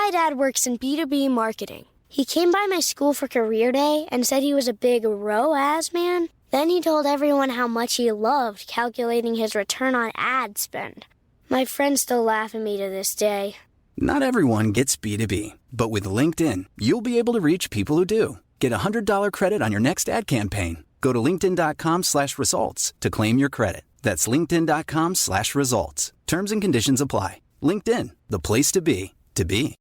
My dad works in B2B marketing. He came by my school for career day and said he was a big ROAS man. Then he told everyone how much he loved calculating his return on ad spend. My friends still laugh at me to this day. Not everyone gets B2B, but with LinkedIn, you'll be able to reach people who do. Get a $100 credit on your next ad campaign. Go to linkedin.com/results to claim your credit. That's linkedin.com/results. Terms and conditions apply. LinkedIn, the place to be, to be.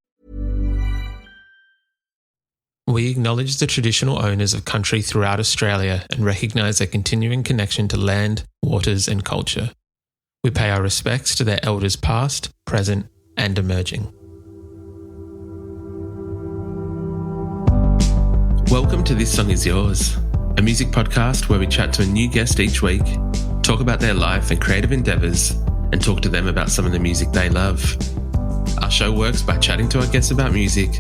We acknowledge the traditional owners of country throughout Australia and recognise their continuing connection to land, waters and culture. We pay our respects to their elders past, present and emerging. Welcome to This Song Is Yours, a music podcast where we chat to a new guest each week, talk about their life and creative endeavours, and talk to them about some of the music they love. Our show works by chatting to our guests about music,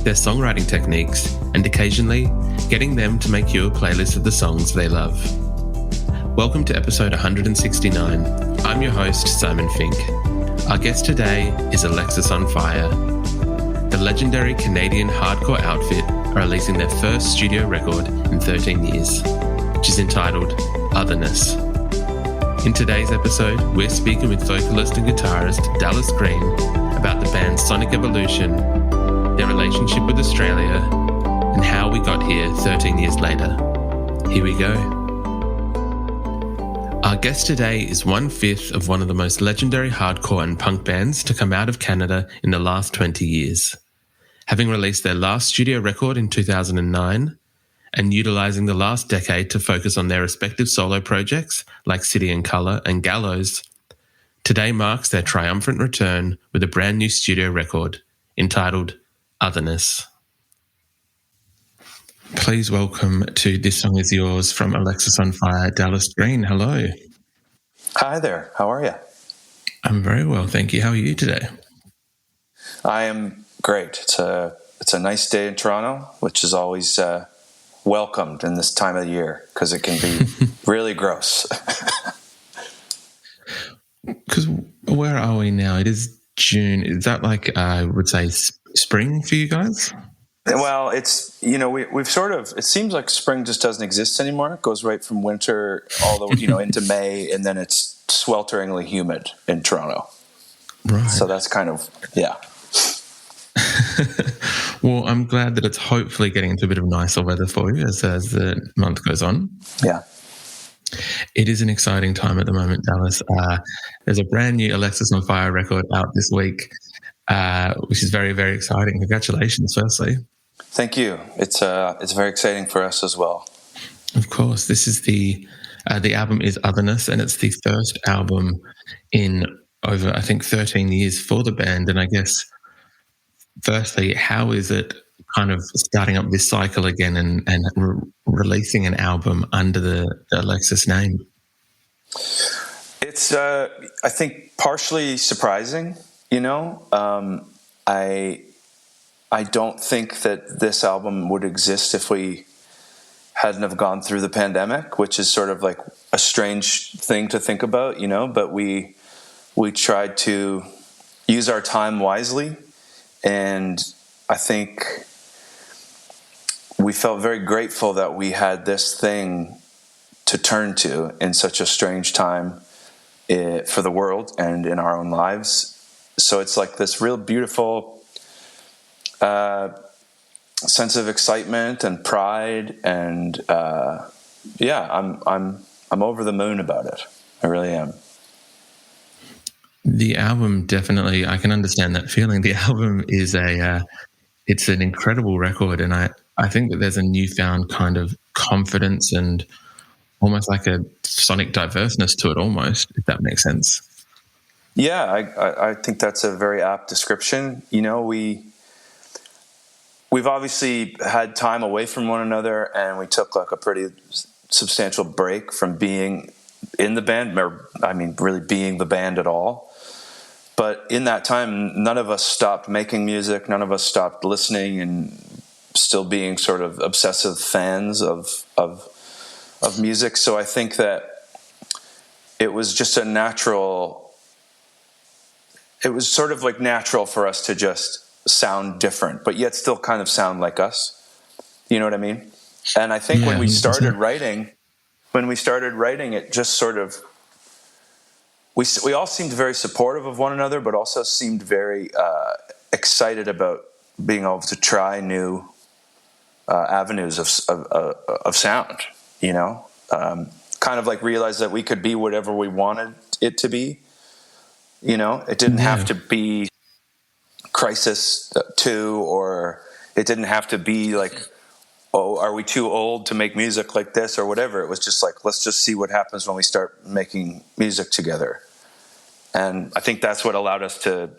their songwriting techniques, and occasionally getting them to make you a playlist of the songs they love. Welcome to episode 169. I'm your host, Simon Fink. Our guest today is Alexisonfire. The legendary Canadian hardcore outfit are releasing their first studio record in 13 years, which is entitled Otherness. In today's episode, we're speaking with vocalist and guitarist Dallas Green about the band's sonic evolution, their relationship with Australia, and how we got here 13 years later. Here we go. Our guest today is 1/5 of one of the most legendary hardcore and punk bands to come out of Canada in the last 20 years. Having released their last studio record in 2009 and utilising the last decade to focus on their respective solo projects like City and Colour and Gallows, today marks their triumphant return with a brand new studio record entitled Otherness. Please welcome to This Song Is Yours from Alexisonfire, Dallas Green. Hello. Hi there. How are you? I'm very well, thank you. How are you today? I am great. It's a nice day in Toronto, which is always welcomed in this time of the year because it can be really gross. Because where are we now? It is June. Is that like, I would say, spring for you guys? Well, it's, we've sort of, it seems like spring just doesn't exist anymore. It goes right from winter all the way, into May, and then it's swelteringly humid in Toronto. Right. So that's kind of, yeah. Well, I'm glad that it's hopefully getting into a bit of nicer weather for you as the month goes on. Yeah. It is an exciting time at the moment, Dallas. There's a brand new Alexisonfire record out this week, which is very, very exciting. Congratulations, firstly. Thank you. It's very exciting for us as well. Of course. This is the album is Otherness, and it's the first album in over, I think, 13 years for the band. And I guess, firstly, how is it kind of starting up this cycle again and releasing an album under the Alexis name? It's, I think, partially surprising. I don't think that this album would exist if we hadn't have gone through the pandemic, which is sort of like a strange thing to think about, but we tried to use our time wisely. And I think we felt very grateful that we had this thing to turn to in such a strange time for the world and in our own lives. So it's like this real beautiful sense of excitement and pride, and I'm over the moon about it. I really am. The album, definitely, I can understand that feeling. The album is it's an incredible record, and I think that there's a newfound kind of confidence and almost like a sonic diverseness to it almost, if that makes sense. Yeah, I think that's a very apt description. We've obviously had time away from one another, and we took like a pretty substantial break from being in the band, really being the band at all. But in that time, none of us stopped making music. None of us stopped listening and still being sort of obsessive fans of music. So I think that it was just it was sort of like natural for us to just sound different, but yet still kind of sound like us. You know what I mean? And I think when we 100%. started writing, it just sort of, we all seemed very supportive of one another, but also seemed very excited about being able to try new avenues of sound, you know? Kind of like realize that we could be whatever we wanted it to be. You know, it didn't have to be Crisis 2, or it didn't have to be like, oh, are we too old to make music like this or whatever. It was just like, let's just see what happens when we start making music together. And I think that's what allowed us to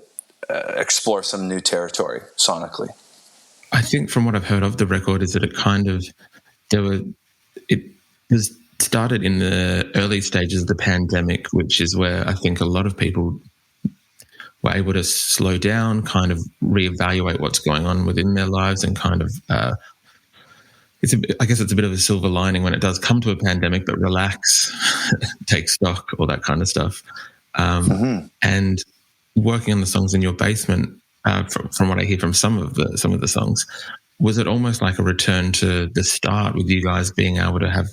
explore some new territory sonically. I think from what I've heard of the record is that it was started in the early stages of the pandemic, which is where I think a lot of people were able to slow down, kind of reevaluate what's going on within their lives, and kind of, I guess it's a bit of a silver lining when it does come to a pandemic, but relax, take stock, all that kind of stuff. And working on the songs in your basement, from what I hear from some of the songs, was it almost like a return to the start, with you guys being able to have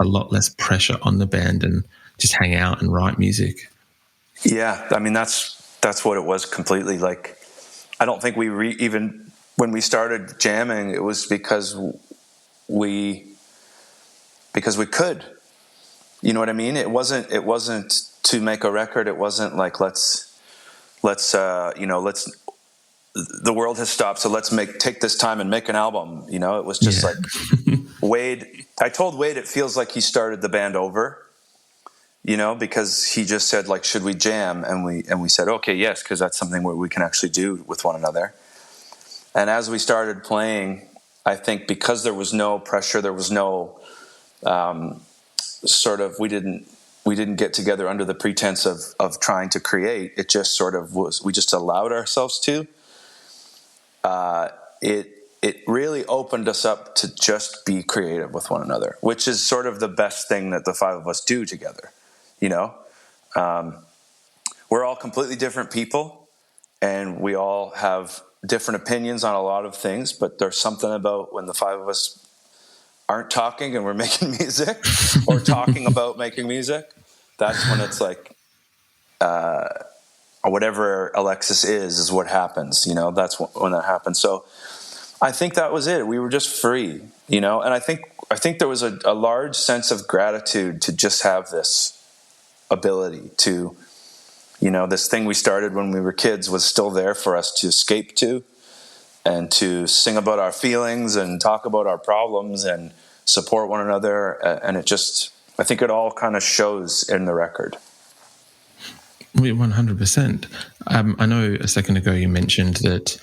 a lot less pressure on the band and just hang out and write music? Yeah, I mean, that's what it was completely. Like, I don't think we even when we started jamming, it was because we could. You know what I mean? It wasn't to make a record. It wasn't like let's the world has stopped, so let's take this time and make an album. You know, it was just like Wade. I told Wade it feels like he started the band over. You know, because he just said, like, should we jam? And we said, okay, yes, because that's something where we can actually do with one another. And as we started playing, I think because there was no pressure, there was no we didn't get together under the pretense of trying to create. It just sort of was. We just allowed ourselves to. It really opened us up to just be creative with one another, which is sort of the best thing that the five of us do together. You know, we're all completely different people, and we all have different opinions on a lot of things, but there's something about when the five of us aren't talking and we're making music, or talking about making music. That's when it's like, whatever Alexis is what happens, you know. That's when that happens. So I think that was it. We were just free, you know. And I think there was a large sense of gratitude to just have this ability to, you know, this thing we started when we were kids was still there for us to escape to, and to sing about our feelings and talk about our problems and support one another. And it just, I think it all kind of shows in the record. 100%. I know a second ago you mentioned that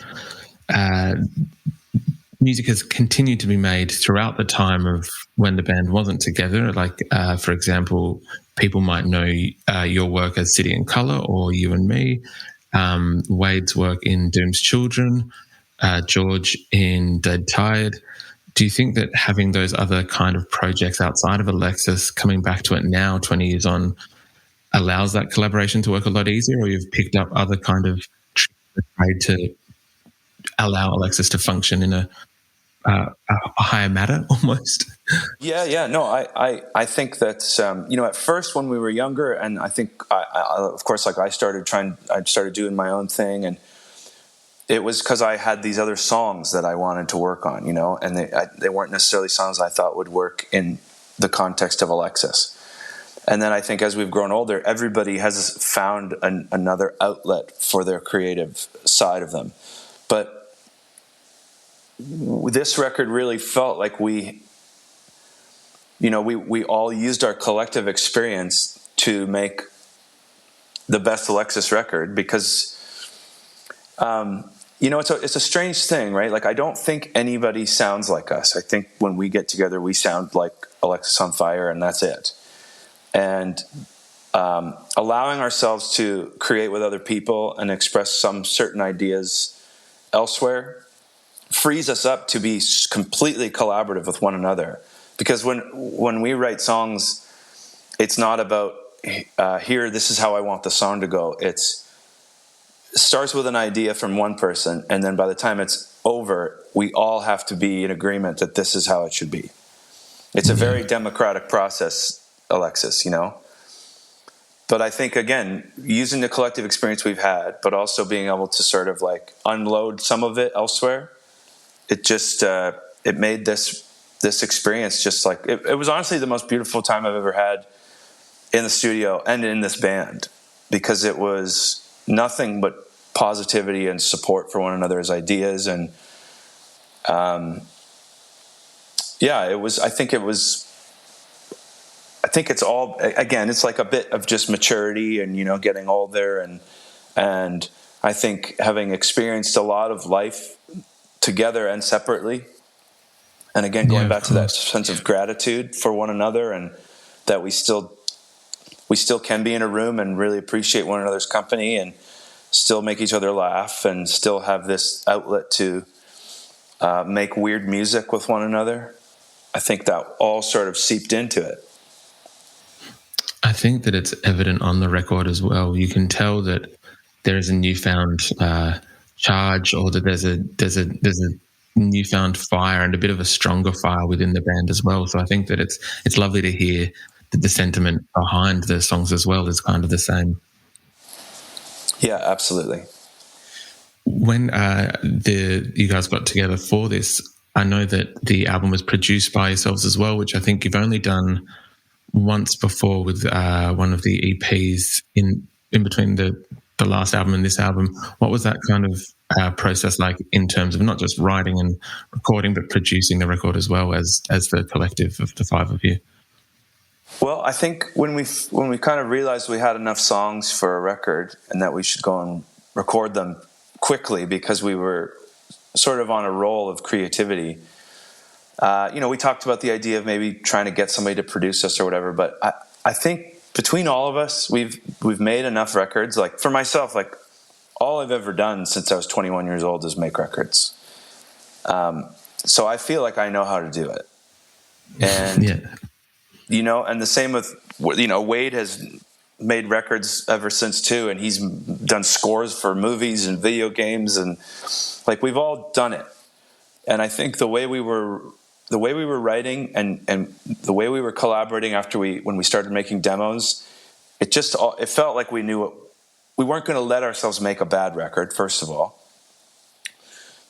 music has continued to be made throughout the time of when the band wasn't together. Like, for example, people might know your work as City and Colour, or You and Me, Wade's work in Doom's Children, George in Dead Tired. Do you think that having those other kind of projects outside of Alexis, coming back to it now, 20 years on, allows that collaboration to work a lot easier, or you've picked up other kind of trade to allow Alexis to function in a higher matter almost? Yeah. No, I think that, you know, at first when we were younger, and I think, of course, like I started doing my own thing, and it was because I had these other songs that I wanted to work on, you know, and they weren't necessarily songs I thought would work in the context of Alexis. And then I think as we've grown older, everybody has found another outlet for their creative side of them. But this record really felt like we all used our collective experience to make the best Alexis record, because, you know, it's a strange thing, right? Like, I don't think anybody sounds like us. I think when we get together, we sound like Alexisonfire, and that's it. And allowing ourselves to create with other people and express some certain ideas elsewhere frees us up to be completely collaborative with one another. Because when we write songs, it's not about here, this is how I want the song to go. It's starts with an idea from one person, and then by the time it's over, we all have to be in agreement that this is how it should be. It's a very democratic process, Alexis, you know? But I think, again, using the collective experience we've had, but also being able to sort of like unload some of it elsewhere, it just, it made this experience just like, it was honestly the most beautiful time I've ever had in the studio and in this band, because it was nothing but positivity and support for one another's ideas. And, I think it's all, again, it's like a bit of just maturity and, you know, getting older. And I think having experienced a lot of life together and separately, and again, going back to that sense of gratitude for one another, and that we still can be in a room and really appreciate one another's company and still make each other laugh and still have this outlet to make weird music with one another. I think that all sort of seeped into it. I think that it's evident on the record as well. You can tell that there is a newfound charge, or that there's a newfound fire, and a bit of a stronger fire within the band as well. So I think that it's lovely to hear that the sentiment behind the songs as well is kind of the same. Yeah, absolutely. When you guys got together for this, I know that the album was produced by yourselves as well, which I think you've only done once before with one of the EPs in between the last album and this album. What was that kind of process like in terms of not just writing and recording, but producing the record as well as the collective of the five of you? Well, I think when we kind of realized we had enough songs for a record and that we should go and record them quickly because we were sort of on a roll of creativity, we talked about the idea of maybe trying to get somebody to produce us or whatever. But I think between all of us, we've made enough records. Like for myself, like all I've ever done since I was 21 years old is make records. So I feel like I know how to do it. And, and the same with, Wade has made records ever since too. And he's done scores for movies and video games, and like we've all done it. And I think the way we were writing and the way we were collaborating when we started making demos, it felt like we knew we weren't going to let ourselves make a bad record, first of all.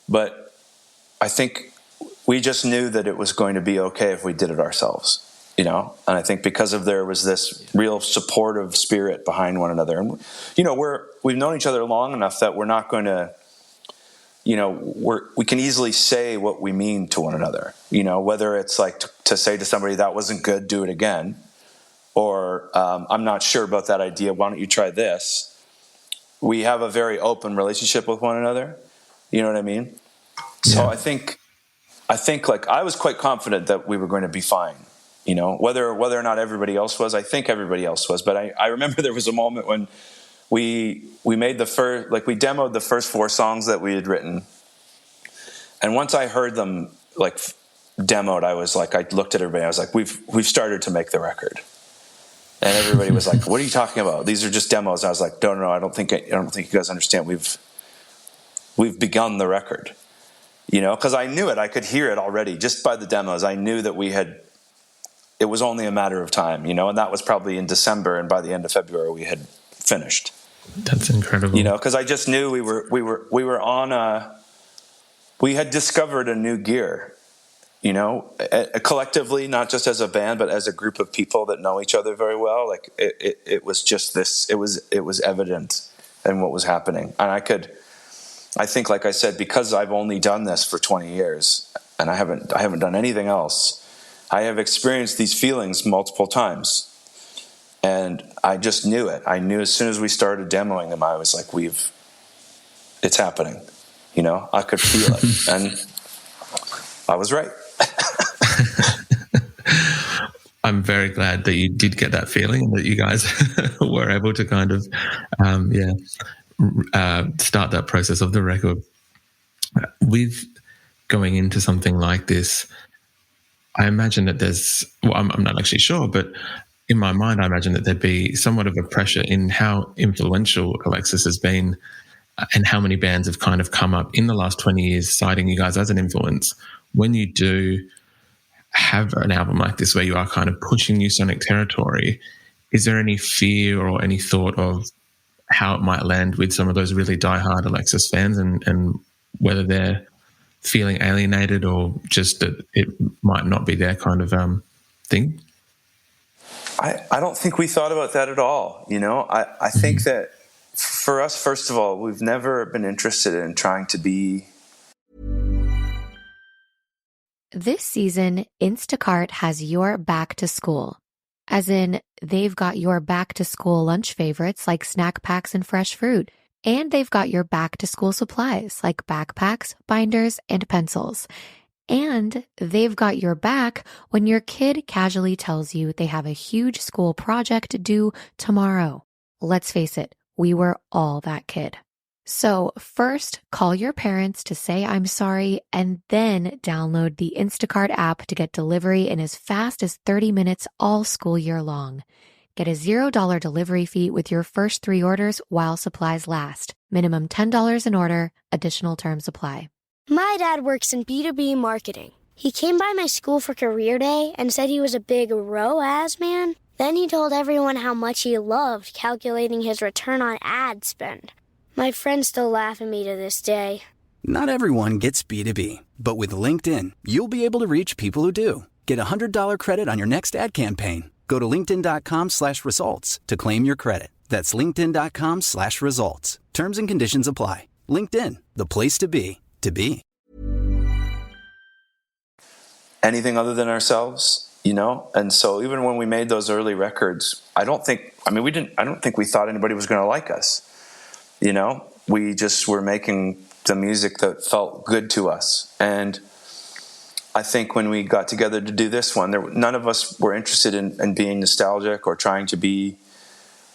But I think we just knew that it was going to be okay if we did it ourselves, And I think because there was this real supportive spirit behind one another. And, we've known each other long enough that we're not going to, we can easily say what we mean to one another, whether it's like to say to somebody that wasn't good, do it again. Or I'm not sure about that idea, why don't you try this? We have a very open relationship with one another. You know what I mean? Yeah. So I think like I was quite confident that we were going to be fine, whether or not everybody else was. I think everybody else was. But I remember there was a moment when we made we demoed the first 4 songs that we had written. And once I heard them like demoed, I looked at everybody, I was like, we've started to make the record. And everybody was like, what are you talking about? These are just demos. And I was like, no, I don't think you guys understand. We've begun the record, because I knew it. I could hear it already just by the demos. I knew that it was only a matter of time, and that was probably in December. And by the end of February, we had finished. That's incredible. Because I just knew we were on we had discovered a new gear, collectively, not just as a band, but as a group of people that know each other very well. Like it was just this, it was evident in what was happening. And I think, like I said, because I've only done this for 20 years and I haven't done anything else, I have experienced these feelings multiple times. And I just knew it. I knew as soon as we started demoing them, I was like, it's happening. I could feel it. And I was right. I'm very glad that you did get that feeling and that you guys were able to kind of, start that process of the record. With going into something like this, I imagine that I'm not actually sure, but in my mind, I imagine that there'd be somewhat of a pressure in how influential Alexis has been and how many bands have kind of come up in the last 20 years citing you guys as an influence. When you do have an album like this where you are kind of pushing new sonic territory, is there any fear or any thought of how it might land with some of those really diehard Alexis fans and whether they're feeling alienated or just that it might not be their kind of thing? I don't think we thought about that at all. I think that for us, first of all, we've never been interested in trying to be. This season, Instacart has your back to school. As in, they've got your back to school lunch favorites like snack packs and fresh fruit. And they've got your back to school supplies like backpacks, binders, and pencils. And they've got your back when your kid casually tells you they have a huge school project due tomorrow. Let's face it, we were all that kid. So first, call your parents to say I'm sorry, and then download the Instacart app to get delivery in as fast as 30 minutes all school year long. Get a $0 delivery fee with your first 3 orders while supplies last. Minimum $10 an order. Additional terms apply. My dad works in B2B marketing. He came by my school for career day and said he was a big ROAS man. Then he told everyone how much he loved calculating his return on ad spend. My friends still laugh at me to this day. Not everyone gets B2B, but with LinkedIn, you'll be able to reach people who do. Get a $100 credit on your next ad campaign. Go to linkedin.com/results to claim your credit. That's linkedin.com/results. Terms and conditions apply. LinkedIn, the place to be, to be. Anything other than ourselves, And so even when we made those early records, I don't think we thought anybody was going to like us. We just were making the music that felt good to us. And I think when we got together to do this one, none of us were interested in being nostalgic or trying to be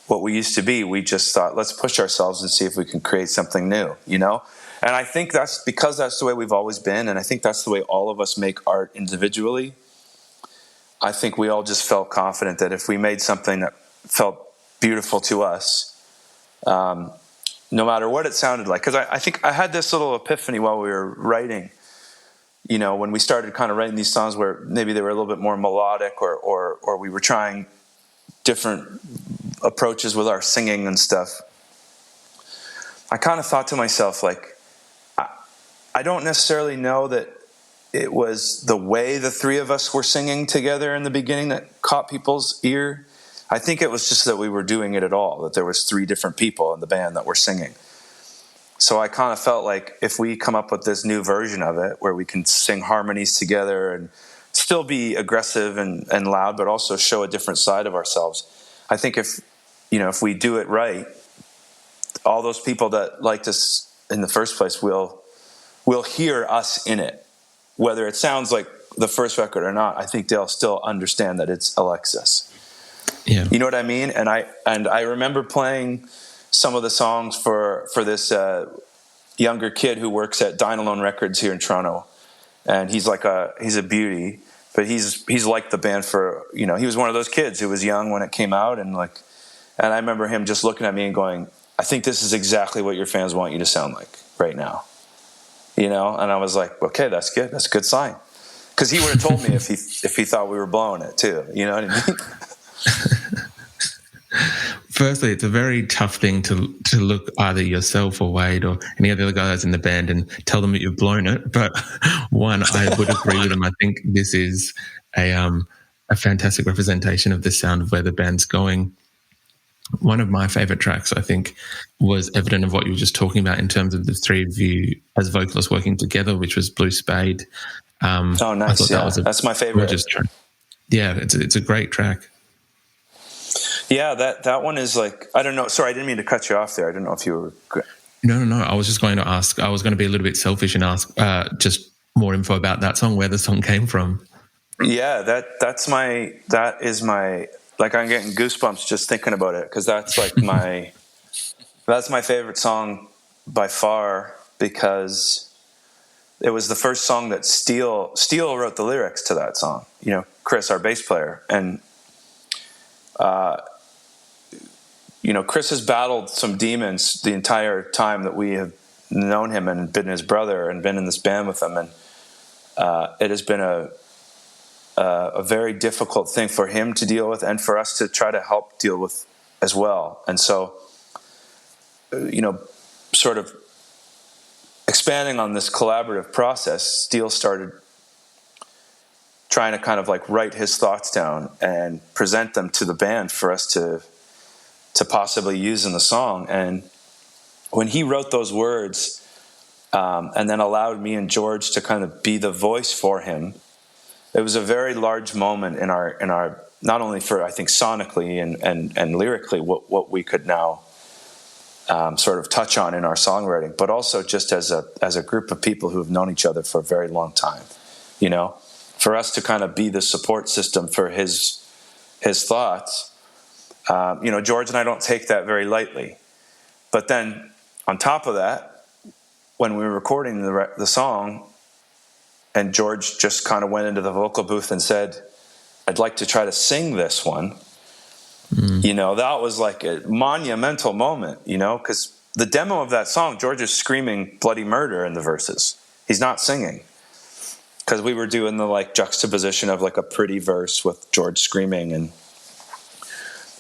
what we used to be. We just thought, let's push ourselves and see if we can create something new, And I think that's because that's the way we've always been, and I think that's the way all of us make art individually. I think we all just felt confident that if we made something that felt beautiful to us, no matter what it sounded like, because I think I had this little epiphany while we were writing, when we started kind of writing these songs where maybe they were a little bit more melodic or we were trying different approaches with our singing and stuff. I kind of thought to myself, I don't necessarily know that it was the way the three of us were singing together in the beginning that caught people's ear. I think it was just that we were doing it at all, that there was 3 different people in the band that were singing. So I kind of felt like if we come up with this new version of it where we can sing harmonies together and still be aggressive and loud, but also show a different side of ourselves. I think if we do it right, all those people that liked us in the first place will hear us in it. Whether it sounds like the first record or not, I think they'll still understand that it's Alexis. Yeah. You know what I mean? And I remember playing some of the songs for this younger kid who works at Dynalone Records here in Toronto, and he's a beauty, but he's like the band for he was one of those kids who was young when it came out, and I remember him just looking at me and going, I think this is exactly what your fans want you to sound like right now, and I was like, okay, that's good, that's a good sign, because he would have told me if he thought we were blowing it too, you know what I mean? Firstly, it's a very tough thing to look either yourself or Wade or any of the other guys in the band and tell them that you've blown it. But one, I would agree with them. I think this is a fantastic representation of the sound of where the band's going. One of my favorite tracks, I think, was evident of what you were just talking about in terms of the 3 of you as vocalists working together, which was Blue Spade. Oh, nice. Yeah, that's my favorite. Track. Yeah, it's a great track. Yeah, that one is I don't know. Sorry, I didn't mean to cut you off there. I didn't know if you were... No. I was just going to ask. I was going to be a little bit selfish and ask just more info about that song, where the song came from. Yeah, that is my... I'm getting goosebumps just thinking about it, because that's that's my favorite song by far, because it was the first song that Steele wrote the lyrics to that song. Chris, our bass player, and Chris has battled some demons the entire time that we have known him and been his brother and been in this band with him. And it has been a very difficult thing for him to deal with and for us to try to help deal with as well. And so, sort of expanding on this collaborative process, Steele started trying to kind of like write his thoughts down and present them to the band for us to possibly use in the song. And when he wrote those words, and then allowed me and George to kind of be the voice for him, it was a very large moment in our not only for, I think, sonically and lyrically what we could now sort of touch on in our songwriting, but also just as a group of people who have known each other for a very long time, for us to kind of be the support system for his thoughts. George and I don't take that very lightly. But then on top of that, when we were recording the song, and George just kind of went into the vocal booth and said, "I'd like to try to sing this one." That was like a monumental moment, because the demo of that song, George is screaming bloody murder in the verses. He's not singing, because we were doing the like juxtaposition of like a pretty verse with George screaming, and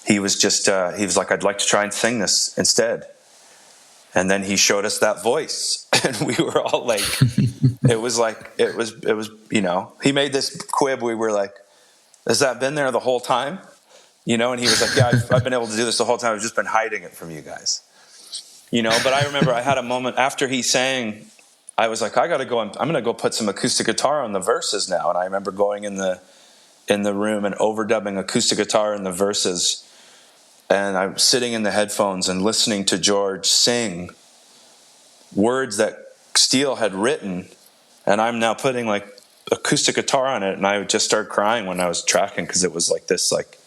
he was just he was like, "I'd like to try and sing this instead." And then he showed us that voice, and we were all like, it was he made this quib. We were like, "Has that been there the whole time?" And he was like, "Yeah, I've been able to do this the whole time. I've just been hiding it from you guys." But I remember I had a moment after he sang, I was like, I'm going to go put some acoustic guitar on the verses now. And I remember going in the room and overdubbing acoustic guitar in the verses. And I'm sitting in the headphones and listening to George sing words that Steele had written. And I'm now putting like acoustic guitar on it. And I would just start crying when I was tracking, because it was like this, like,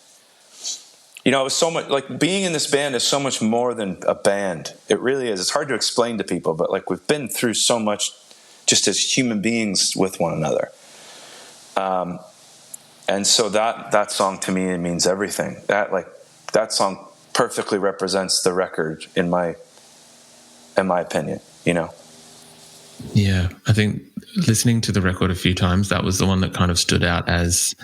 it was so much like being in this band is so much more than a band. It really is. It's hard to explain to people, but like we've been through so much just as human beings with one another. And so that song to me, it means everything. That song perfectly represents the record in my opinion, Yeah, I think listening to the record a few times, that was the one that kind of stood out as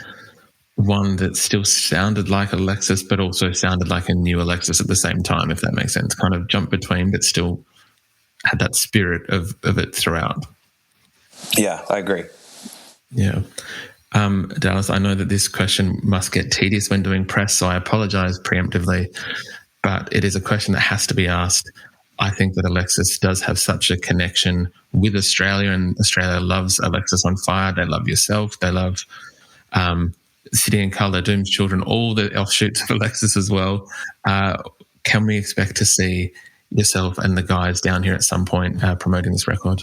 one that still sounded like Alexis, but also sounded like a new Alexis at the same time, if that makes sense. Kind of jumped between, but still had that spirit of it throughout. Yeah, I agree. Yeah. Dallas, I know that this question must get tedious when doing press, so I apologize preemptively, but it is a question that has to be asked. I think that Alexis does have such a connection with Australia, and Australia loves Alexisonfire. They love yourself. They love City and Colour, Doom's Children, all the offshoots of Alexis as well. Can we expect to see yourself and the guys down here at some point promoting this record?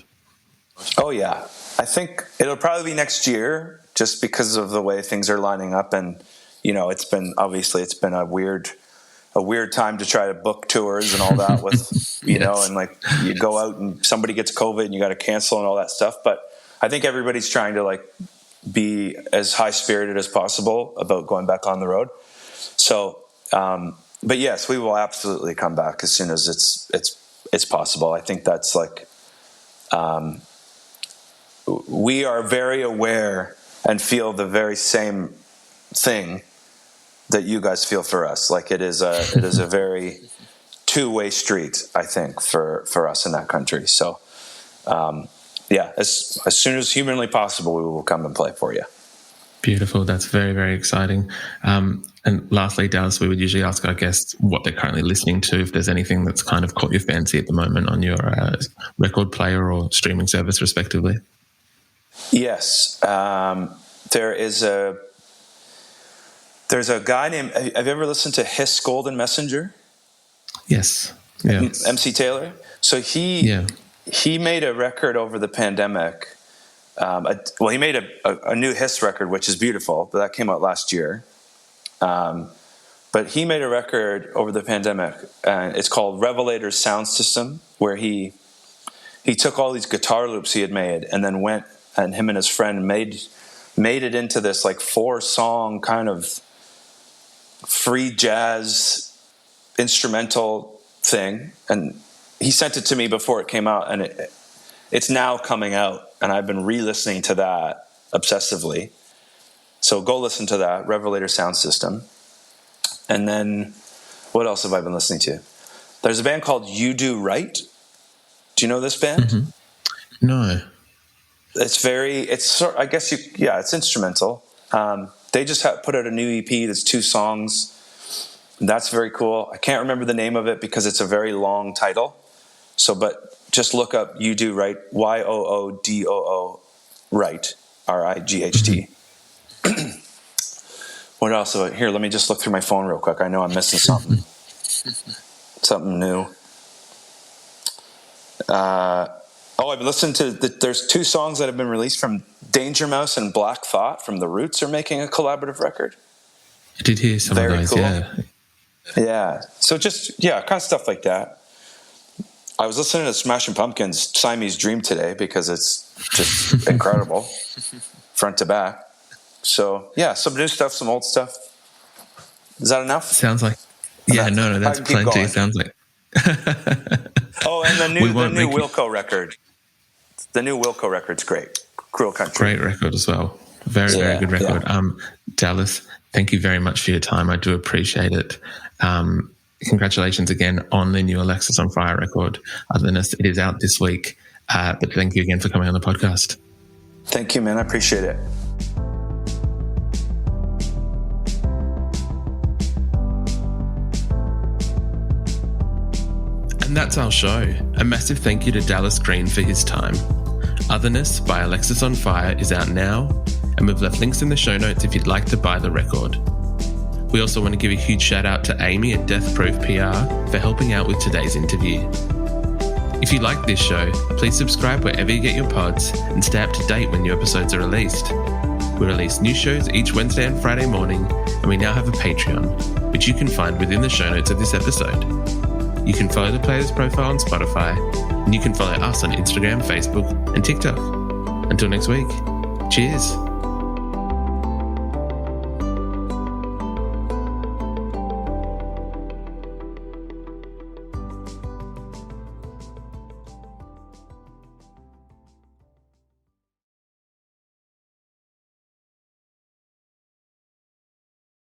Oh, yeah. I think it'll probably be next year, just because of the way things are lining up. And, it's been a weird time to try to book tours and all that with, yes. And like you go out and somebody gets COVID and you got to cancel and all that stuff. But I think everybody's trying to like be as high spirited as possible about going back on the road. So, but yes, we will absolutely come back as soon as it's possible. I think that's like, we are very aware and feel the very same thing that you guys feel for us. Like it is a very two-way street, I think, for us in that country. So, as soon as humanly possible, we will come and play for you. Beautiful. That's very, very exciting. And lastly, Dallas, we would usually ask our guests what they're currently listening to, if there's anything that's kind of caught your fancy at the moment on your record player or streaming service, respectively. Yes. There's a guy named, have you ever listened to Hiss Golden Messenger? Yes. Yeah. MC Taylor. So he made a record over the pandemic. He made a new Hiss record, which is beautiful, but that came out last year. But he made a record over the pandemic, and it's called Revelator's Sound System, where he took all these guitar loops he had made and then went, and him and his friend made it into this like 4-song kind of free jazz instrumental thing, and he sent it to me before it came out, and it's now coming out, and I've been re-listening to that obsessively. So go listen to that, Revelator Sound System. And then what else have I been listening to? There's a band called You Do Right. Do you know this band? Mm-hmm. No. It's instrumental. They just put out a new EP that's 2 songs. That's very cool. I can't remember the name of it because it's a very long title. But just look up You Do Right, YOODOO Right, RIGHT. What else? Here, let me just look through my phone real quick. I know I'm missing something. Something new. I've been listening to there's 2 songs that have been released from Danger Mouse and Black Thought from The Roots are making a collaborative record. I did hear some of those, cool. Yeah. So just, kind of stuff like that. I was listening to Smashing Pumpkins' Siamese Dream today because it's just incredible, front to back. So, some new stuff, some old stuff. Is that enough? Sounds like... Yeah, no, that's plenty. Sounds like... and the new Wilco record. The new Wilco record's great. Cruel Country. Great record as well. Very, very good record. Yeah. Dallas, thank you very much for your time. I do appreciate it. Congratulations again on the new Alexisonfire record, Otherness. It is out this week. But thank you again for coming on the podcast. Thank you, man. I appreciate it. And that's our show. A massive thank you to Dallas Green for his time. Otherness by Alexisonfire is out now, and we've left links in the show notes if you'd like to buy the record. We also want to give a huge shout out to Amy at Deathproof PR for helping out with today's interview. If you like this show, please subscribe wherever you get your pods and stay up to date when new episodes are released. We release new shows each Wednesday and Friday morning, and we now have a Patreon, which you can find within the show notes of this episode. You can follow the player's profile on Spotify, and you can follow us on Instagram, Facebook, and TikTok. Until next week, cheers.